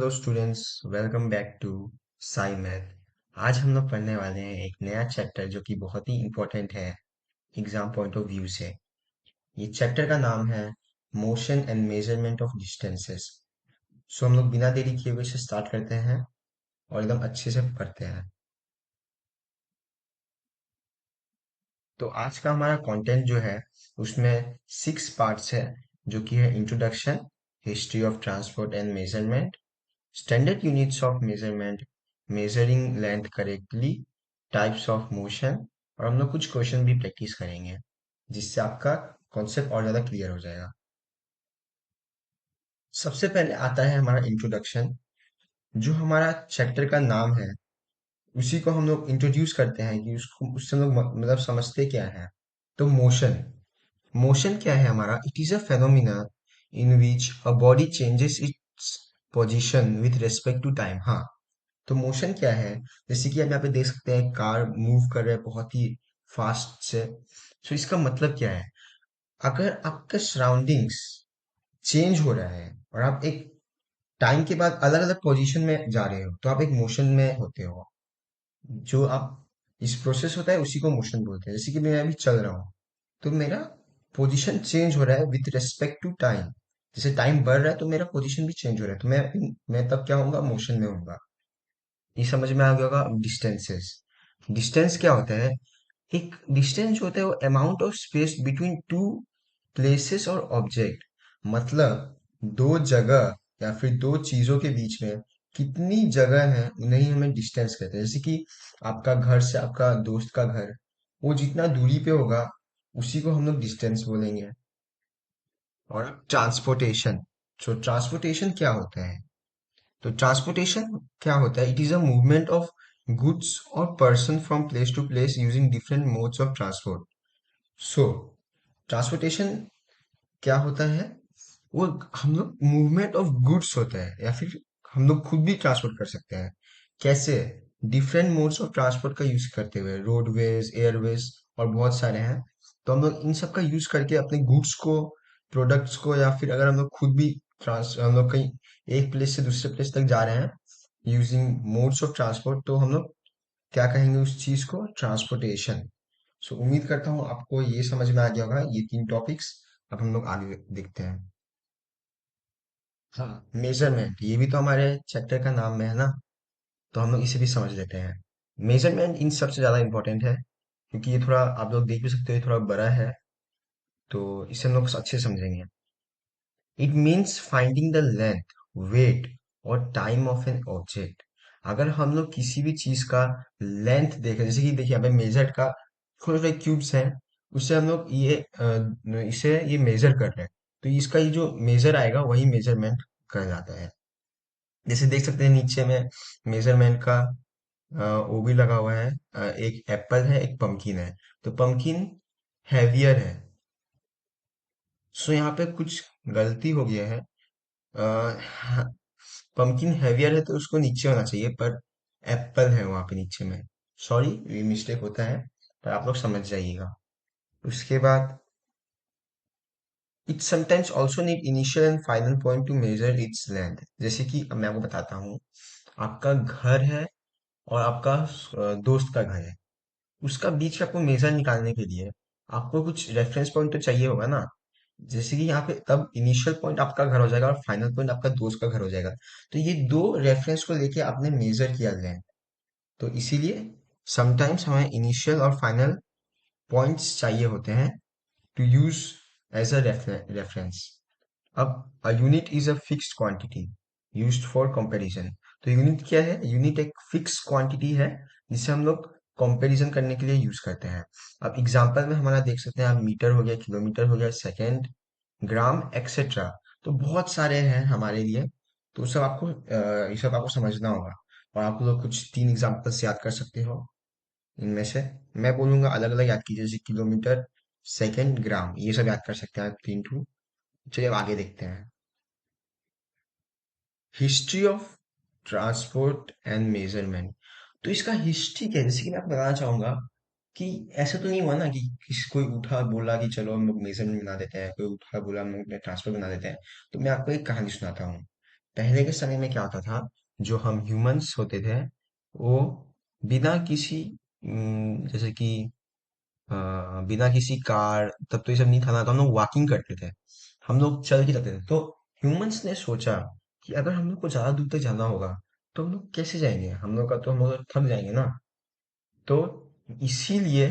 Hello students, welcome back to Sai math. आज हम लोग पढ़ने वाले हैं एक नया चैप्टर जो कि बहुत ही इम्पोर्टेंट है एग्जाम पॉइंट ऑफ व्यू से। ये चैप्टर का नाम है motion and measurement of distances. So हम लोग बिना देरी किए हुए से स्टार्ट करते हैं और एकदम अच्छे से पढ़ते हैं। तो आज का हमारा कंटेंट जो है उसमें 6 पार्ट्स है, जो कि है introduction, history of transport and measurement, standard units of measurement, measuring length correctly, types of motion, और हम लोग कुछ क्वेश्चन भी प्रैक्टिस करेंगे जिससे आपका कॉन्सेप्ट और ज़्यादा क्लियर हो जाएगा। सबसे पहले आता है हमारा इंट्रोडक्शन। जो हमारा चैप्टर का नाम है उसी को हम लोग इंट्रोड्यूस करते हैं कि उसको उससे हम लोग मतलब समझते क्या है। तो मोशन, मोशन क्या है हमारा? It is a phenomena in which a body changes its position with respect to time. हाँ, तो मोशन क्या है? जैसे कि आप यहाँ पे देख सकते हैं कार मूव कर रहा है बहुत ही फास्ट से। तो इसका मतलब क्या है? अगर आपका सराउंडिंग्स चेंज हो रहा है और आप एक टाइम के बाद अलग अलग पोजीशन में जा रहे हो तो आप एक मोशन में होते हो। जो आप इस प्रोसेस होता है उसी को मोशन बोलते हैं। जैसे कि मैं अभी चल रहा हूँ तो मेरा पोजीशन चेंज हो रहा है विथ रिस्पेक्ट टू टाइम। जैसे टाइम बढ़ रहा है तो मेरा पोजीशन भी चेंज हो रहा है, तो मैं तब क्या होऊंगा? मोशन में होऊंगा। ये समझ में आ गया होगा। डिस्टेंसेस, डिस्टेंस क्या होता है? एक डिस्टेंस जो होता है वो amount of space between two places और ऑब्जेक्ट। मतलब दो जगह या फिर दो चीजों के बीच में कितनी जगह है उन्हें ही हमें डिस्टेंस कहते हैं। जैसे कि आपका घर से आपका दोस्त का घर, वो जितना दूरी पे होगा उसी को हम लोग डिस्टेंस बोलेंगे। और ट्रांसपोर्टेशन, तो ट्रांसपोर्टेशन क्या होता है? तो ट्रांसपोर्टेशन क्या होता है? It is a movement of goods और person from place to place using different modes of transport. So transportation क्या होता है? वो हम लोग मूवमेंट ऑफ गुड्स होता है या फिर हम लोग खुद भी ट्रांसपोर्ट कर सकते हैं। कैसे? डिफरेंट मोड्स ऑफ ट्रांसपोर्ट का यूज करते हुए, रोडवेज, एयरवेज और बहुत सारे हैं। तो हम लोग इन सब का यूज करके अपने गुड्स को, प्रोडक्ट्स को, या फिर अगर हम लोग खुद भी हम लोग कहीं एक प्लेस से दूसरे प्लेस तक जा रहे हैं यूजिंग मोड्स ऑफ ट्रांसपोर्ट, तो हम लोग क्या कहेंगे उस चीज को? ट्रांसपोर्टेशन। सो उम्मीद करता हूँ आपको ये समझ में आ गया होगा ये 3 टॉपिक्स। अब हम लोग आगे देखते हैं। हाँ, मेजरमेंट, ये भी तो हमारे चैप्टर का नाम में है ना, तो हम लोग इसे भी समझ लेते हैं। मेजरमेंट इन सबसे ज्यादा इंपॉर्टेंट है क्योंकि ये थोड़ा आप लोग देख भी सकते हो, ये थोड़ा बड़ा है, तो इसे हम लोग अच्छे से समझेंगे। It means finding the length, weight और टाइम ऑफ एन ऑब्जेक्ट। अगर हम लोग किसी भी चीज का लेंथ देखें, जैसे कि देखिए यहाँ पे मेजर का छोटे छोटे क्यूब्स हैं, उससे हम लोग इसे ये मेजर कर रहे हैं, तो इसका ये जो मेजर आएगा वही मेजरमेंट कहलाता है। जैसे देख सकते हैं नीचे में मेजरमेंट का वो भी लगा हुआ है। एक एप्पल है, एक पंपकिन है, तो पंपकिन हैवियर है। सो यहाँ पे कुछ गलती हो गया है। पंपकिन हैवियर है तो उसको नीचे होना चाहिए, पर एप्पल है वहां पे नीचे में। सॉरी, ये मिस्टेक होता है, पर आप लोग समझ जाइएगा। उसके बाद it sometimes also need initial and final point to measure its length. जैसे कि अब मैं आपको बताता हूँ, आपका घर है और आपका दोस्त का घर है, उसका बीच का आपको मेजर निकालने के लिए आपको कुछ रेफरेंस पॉइंट तो चाहिए होगा ना। जैसे कि यहाँ पे तब इनिशियल पॉइंट आपका घर हो जाएगा और फाइनल पॉइंट आपका दोस्त का घर हो जाएगा। तो ये दो रेफरेंस को लेके आपने मेजर किया लेंथ, तो इसीलिए समटाइम्स हमें इनिशियल और फाइनल पॉइंट्स चाहिए होते हैं to use as a reference. अब a unit is a fixed quantity used for comparison. तो यूनिट क्या है? यूनिट एक फिक्स क्वांटिटी है जिसे हम लोग कंपैरिजन करने के लिए यूज करते हैं। अब एग्जांपल में हमारा देख सकते हैं, आप मीटर हो गया, किलोमीटर हो गया, सेकंड, ग्राम, एक्सेट्रा। तो बहुत सारे हैं हमारे लिए, तो ये सब आपको समझना होगा। और आप लोग कुछ 3 एग्जांपल्स याद कर सकते हो इनमें से। मैं बोलूंगा अलग अलग याद कीजिए, जैसे किलोमीटर, सेकंड, ग्राम, ये सब याद कर सकते हैं आप 3 टू। चलिए अब आगे देखते हैं। History of transport and measurement. तो इसका हिस्ट्री क्या है? जैसे कि मैं आपको बताना चाहूंगा कि ऐसा तो नहीं हुआ ना कि कोई उठा बोला कि चलो हम लोग मेजरमेंट बना देते हैं, कोई उठा बोला हम लोग ट्रांसपोर्ट बना देते हैं। तो मैं आपको एक कहानी सुनाता हूँ। पहले के समय में क्या होता था, जो हम ह्यूमंस होते थे वो बिना किसी जैसे कि अ, बिना किसी कार, तब तो ये सब नहीं था ना, तो हम लोग वॉकिंग करते थे, हम लोग चल के जाते थे। तो ह्यूमंस ने सोचा कि अगर हम लोग को ज्यादा दूर तक जाना होगा तो हम लोग कैसे जाएंगे, हम लोग तो थक जाएंगे ना। तो इसीलिए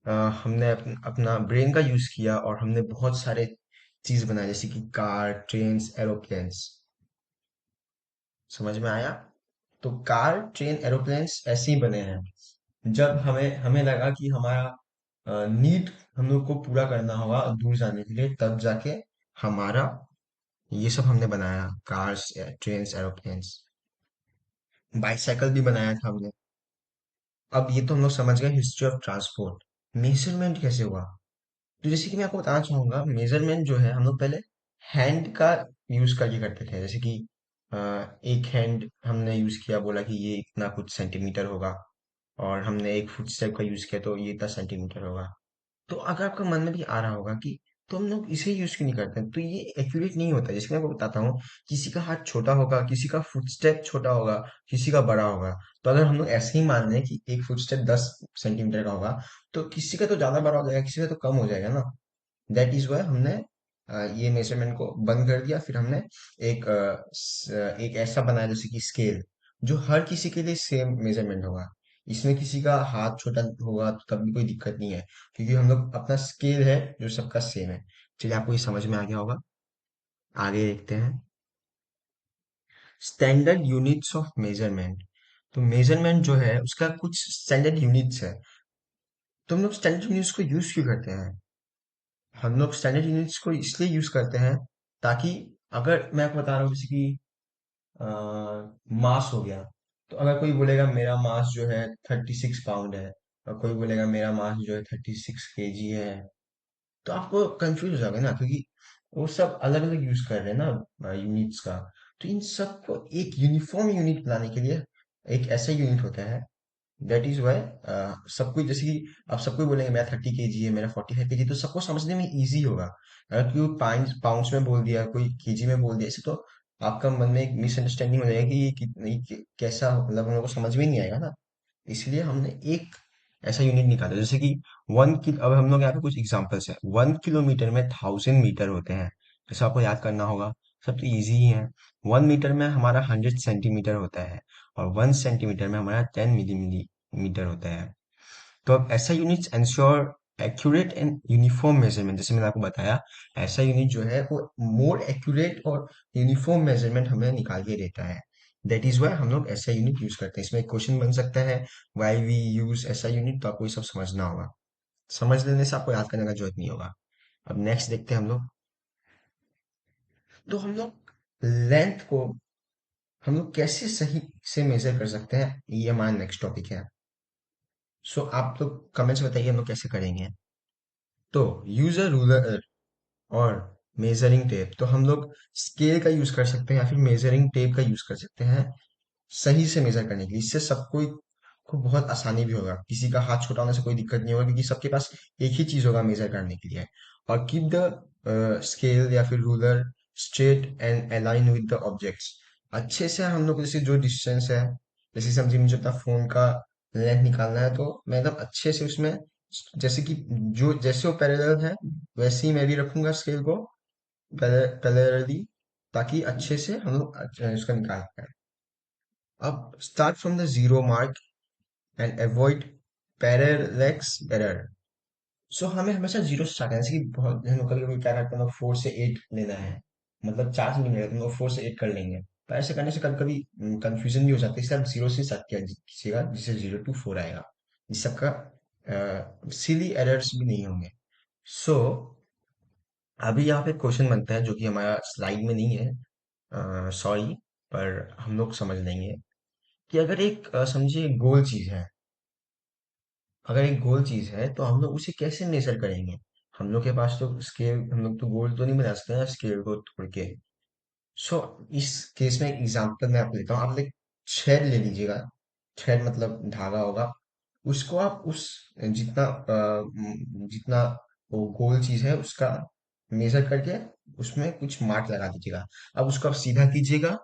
अ, हमने अपना ब्रेन का यूज किया और हमने बहुत सारे चीज बनाए, जैसे कि कार, ट्रेन्स, एरोप्लेन्स। समझ में आया? तो कार, ट्रेन, एरोप्लेन्स ऐसे ही बने हैं। जब हमें हमें लगा कि हमारा नीड हम लोग को पूरा करना होगा दूर जाने के लिए, तब जाके हमारा ये सब हमने बनाया, कार्स, ट्रेन्स, एरोप्लेन्स। बाइसाइकिल भी बनाया था हमने। अब ये तो हम लोग समझ गए हिस्ट्री ऑफ ट्रांसपोर्ट। मेजरमेंट कैसे हुआ? तो जैसे कि मैं आपको बताना चाहूंगा, मेजरमेंट जो है हम लोग पहले हैंड का यूज करके करते थे। जैसे कि अ, एक हैंड हमने यूज किया, बोला कि ये इतना कुछ सेंटीमीटर होगा, और हमने एक फुट स्टेप का यूज किया तो ये इतना सेंटीमीटर होगा। तो अगर आपका मन में भी आ रहा होगा कि तो हम लोग इसे यूज क्यों नहीं करते हैं, तो ये एक्यूरेट नहीं होता। जैसे मैं आपको बताता हूँ, किसी का हाथ छोटा होगा, किसी का फुटस्टेप छोटा होगा, किसी का बड़ा होगा। तो अगर हम लोग ऐसे ही मान लें कि एक फुटस्टेप 10 सेंटीमीटर का होगा, तो किसी का तो ज्यादा बड़ा हो जाएगा, किसी का तो कम हो जाएगा ना। दैट इज वाई हमने ये मेजरमेंट को बंद कर दिया। फिर हमने एक ऐसा बनाया जैसे कि स्केल, जो हर किसी के लिए सेम मेजरमेंट होगा। इसमें किसी का हाथ छोटा होगा तो तब भी कोई दिक्कत नहीं है, क्योंकि हम लोग अपना स्केल है जो सबका सेम है। चलिए, आपको ये समझ में आ गया होगा। आगे देखते हैं, स्टैंडर्ड यूनिट्स ऑफ मेजरमेंट। तो मेजरमेंट जो है उसका कुछ स्टैंडर्ड यूनिट्स है। तो हम लोग स्टैंडर्ड यूनिट्स को यूज क्यों करते हैं? हम लोग स्टैंडर्ड यूनिट्स को इसलिए यूज करते हैं ताकि, अगर मैं आपको बता रहा हूँ जैसे कि मास हो गया, तो अगर कोई बोलेगा मेरा मास जो है 36 पाउंड है, और कोई बोलेगा मेरा मास जो है 36 केजी है, तो आपको कंफ्यूज हो जाओगे ना, क्योंकि वो सब अलग अलग यूज कर रहे हैं ना यूनिट्स का। तो इन सबको एक यूनिफॉर्म यूनिट बनाने के लिए एक ऐसा यूनिट होता है। दैट इज वाई सब कुछ, जैसे कि आप सबको बोलेंगे मेरा 30 केजी है, मेरा 45 केजी, तो सबको समझने में इजी होगा। अगर कोई पाउंड्स में बोल दिया, कोई केजी में बोल दिया, ऐसे तो आपका मन में एक मिसअंडरस्टैंडिंग हो जाएगी कि ये कैसा, मतलब हम लोग को समझ में नहीं आएगा ना। इसलिए हमने एक ऐसा यूनिट निकाला, जैसे कि 1 किलो। अब हम लोग यहाँ पे कुछ एग्जांपल्स है। 1 किलोमीटर में 1000 मीटर होते हैं, जैसे आपको याद करना होगा। सब तो इजी ही है। 1 मीटर में हमारा 100 सेंटीमीटर होता है, और 1 सेंटीमीटर में हमारा 10 मिलीमीटर होता है। तो अब ऐसा unit ensure accurate and uniform measurement, जैसे मैंने आपको बताया, ऐसा यूनिट जो है वो मोर एक्यूरेट और यूनिफॉर्म मेजरमेंट हमें निकाल के देता है। दैट इज वाई हम लोग ऐसा यूनिट यूज करते हैं। इसमें एक क्वेश्चन बन सकता है, वाई वी यूज ऐसा यूनिट, तो आपको ये सब समझना होगा। समझ लेने से आपको याद करने का जरूरत नहीं होगा। अब नेक्स्ट देखते हैं हम लोग। तो हम लोग लेंथ को हम लोग कैसे सही से मेजर कर सकते हैं, ये हमारा नेक्स्ट टॉपिक है। सो आप लोग कमेंट्स बताइए हम लोग कैसे करेंगे। तो यूज अ रूलर और मेजरिंग टेप। तो हम लोग स्केल का यूज कर सकते हैं या फिर मेजरिंग टेप का यूज कर सकते हैं सही से मेजर करने के लिए। इससे सबको को बहुत आसानी भी होगा, किसी का हाथ छोटा होने से कोई दिक्कत नहीं होगा, क्योंकि सबके पास एक ही चीज होगा मेजर करने के लिए। और कीप द स्केल या फिर ruler straight and align with the objects. अच्छे से हम लोग जैसे जो डिस्टेंस है, जैसे समझिए मुझे अपना फोन का लेंथ निकालना है, तो मैं एकदम अच्छे से उसमें, जैसे कि जो जैसे वो पैरेलल है वैसे ही मैं भी रखूंगा स्केल को पैरेलली, ताकि अच्छे से हम लोग उसका निकाल पाए। अब start from the zero mark and avoid parallax error. So हमें हमेशा जीरो से स्टार्ट करना है। जैसे कि बहुत हम लोग कभी कभी क्या करते हैं, 4 से 8 लेना है, मतलब 4 से नहीं लेना, तुम लोग 4 से 8 कर लेंगे। तो ऐसे करने से कभी कभी कंफ्यूजन भी हो जाती है, इसलिए आप जीरो से स्टार्ट किया कीजिएगा, जिससे 0 to 4 आएगा, जिस सबका सिली एरर्स भी नहीं होंगे। सो अभी यहाँ पे क्वेश्चन बनता है जो कि हमारा स्लाइड में नहीं है, सॉरी, पर हम लोग समझ लेंगे कि अगर एक समझिए गोल चीज है, अगर एक गोल चीज है तो हम लोग उसे कैसे मेजर करेंगे। हम लोग के पास तो स्केल, हम लोग तो गोल तो नहीं बना सकते ना स्केल को तोड़ के। सो इस केस में एक एग्जांपल मैं आपको देता हूँ। आप एक थ्रेड ले लीजिएगा। थ्रेड मतलब धागा होगा। उसको आप उस जितना वो गोल चीज है उसका मेजर करके उसमें कुछ मार्क लगा दीजिएगा। अब उसको आप सीधा कीजिएगा,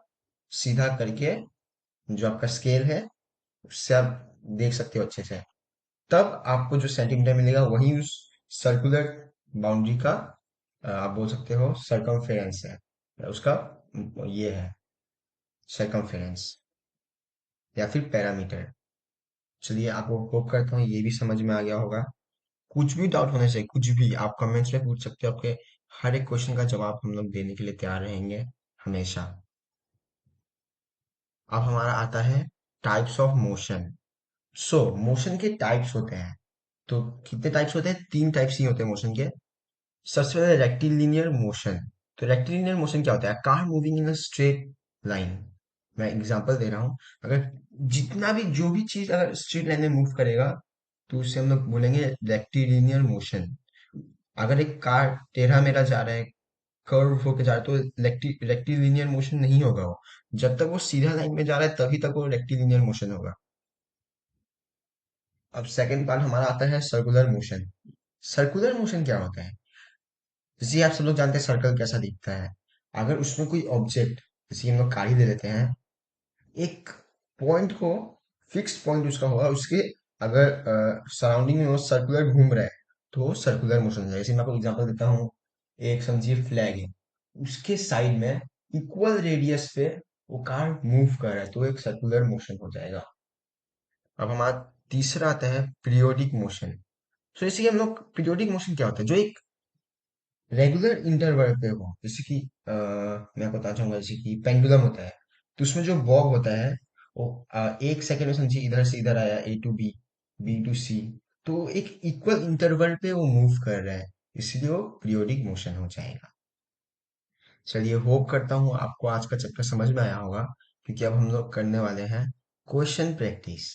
सीधा करके जो आपका स्केल है उससे आप देख सकते हो अच्छे से। तब आपको जो सेंटीमीटर मिलेगा वही उस सर्कुलर बाउंड्री का आप बोल सकते हो सरकमफेरेंस है, उसका ये है सरकमफेरेंस या फिर पैरामीटर। चलिए, आपको होप करता हूँ ये भी समझ में आ गया होगा। कुछ भी डाउट होने से कुछ भी आप कमेंट्स में पूछ सकते हो, आपके हर एक क्वेश्चन का जवाब हम लोग देने के लिए तैयार रहेंगे हमेशा। अब हमारा आता है types of motion. So motion के टाइप्स होते हैं। तो कितने टाइप्स होते हैं? तीन टाइप्स ही होते हैं मोशन के। सबसे पहले रेक्टिलिनियर मोशन। तो रेक्टिलिनियर मोशन क्या होता है? Car moving in a straight line. मैं एग्जांपल दे रहा हूँ। अगर जितना भी जो भी चीज अगर स्ट्रेट लाइन में मूव करेगा तो उसे हम लोग बोलेंगे रेक्टिलिनियर मोशन। अगर एक कार टेढ़ा मेढ़ा जा रहा है, कर्व होके जा रहा है, तो रेक्टिलिनियर मोशन नहीं होगा वो। जब तक वो सीधा लाइन में जा रहा है तभी तक वो रेक्टिलिनियर मोशन होगा। अब सेकंड पार्ट हमारा आता है सर्कुलर मोशन। सर्कुलर मोशन क्या होता है? जैसे आप सब लोग जानते हैं सर्कल कैसा दिखता है। अगर उसमें कोई ऑब्जेक्ट, जैसे हम लोग गाड़ी ले लेते हैं, एक पॉइंट को, फिक्स पॉइंट उसका होगा, उसके अगर सराउंडिंग में वो सर्कुलर घूम रहा है तो वो सर्कुलर मोशन है। जैसे मैं आपको एग्जांपल देता हूँ, एक समझिए फ्लैग है, उसके साइड में इक्वल रेडियस पे वो कार मूव कर रहा है तो एक सर्कुलर मोशन हो जाएगा। अब हमारा तीसरा आता है पीरियोडिक मोशन। तो जैसे कि हम लोग, पीरियोडिक मोशन क्या होता है? जो एक रेगुलर इंटरवल पे हो, जैसे कि मैं बताना चाहूंगा, जैसे कि पेंडुलम होता है, तो उसमें जो बॉब होता है वो एक सेकंड में समझिए इधर से इधर आया, ए टू बी, बी टू सी, तो एक इक्वल इंटरवल पे वो मूव कर रहा है, इसलिए वो पीरियोडिक मोशन हो जाएगा। चलिए, होप करता हूँ आपको आज का चैप्टर समझ में आया होगा, क्योंकि अब हम लोग करने वाले हैं क्वेश्चन प्रैक्टिस।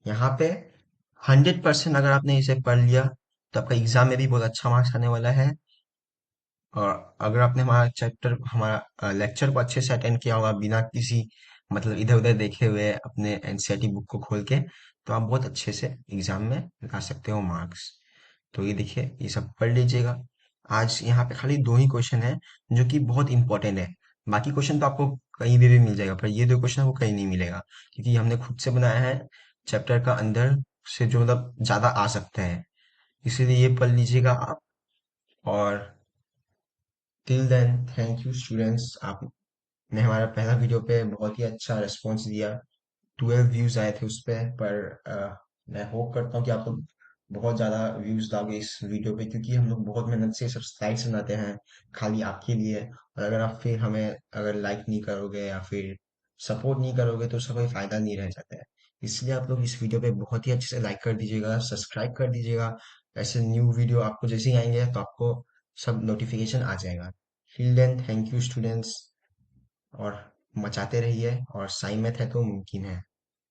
यहाँ पे 100% अगर आपने इसे पढ़ लिया तो आपका एग्जाम में भी बहुत अच्छा मार्क्स आने वाला है। और अगर आपने हमारा चैप्टर, हमारा लेक्चर को अच्छे से अटेंड किया होगा बिना किसी मतलब इधर उधर देखे हुए अपने एनसीईआरटी बुक को खोल के, तो आप बहुत अच्छे से एग्जाम में ला सकते हो मार्क्स। तो ये देखिए, ये सब पढ़ लीजिएगा। आज यहाँ पे खाली दो ही क्वेश्चन है जो कि बहुत इंपॉर्टेंट है। बाकी क्वेश्चन तो आपको कहीं भी मिल जाएगा, पर ये दो क्वेश्चन आपको कहीं नहीं मिलेगा, क्योंकि हमने खुद से बनाया है चैप्टर का अंदर से जो मतलब ज्यादा आ सकते हैं, इसीलिए ये पढ़ लीजिएगा आप। और till then, thank you students. आपने हमारा पहला वीडियो पे बहुत ही अच्छा रिस्पॉन्स दिया। 12 व्यूज आए थे उस पे, पर मैं होप करता हूँ कि आप लोग बहुत ज़्यादा व्यूज दोगे इस वीडियो पे, क्योंकि हम लोग बहुत मेहनत से सब स्लाइड्स बनाते हैं खाली आपके लिए। और अगर आप फिर हमें अगर लाइक नहीं करोगे या फिर सपोर्ट नहीं करोगे तो उसका कोई फायदा नहीं रह जाता है। इसलिए आप लोग इस वीडियो पे बहुत ही अच्छे से लाइक कर दीजिएगा, सब्सक्राइब कर दीजिएगा। ऐसे न्यू वीडियो आपको जैसे ही आएंगे तो आपको सब नोटिफिकेशन आ जाएगा। Till then, thank you students. और मचाते रहिए, और साई मैथ है तो मुमकिन है।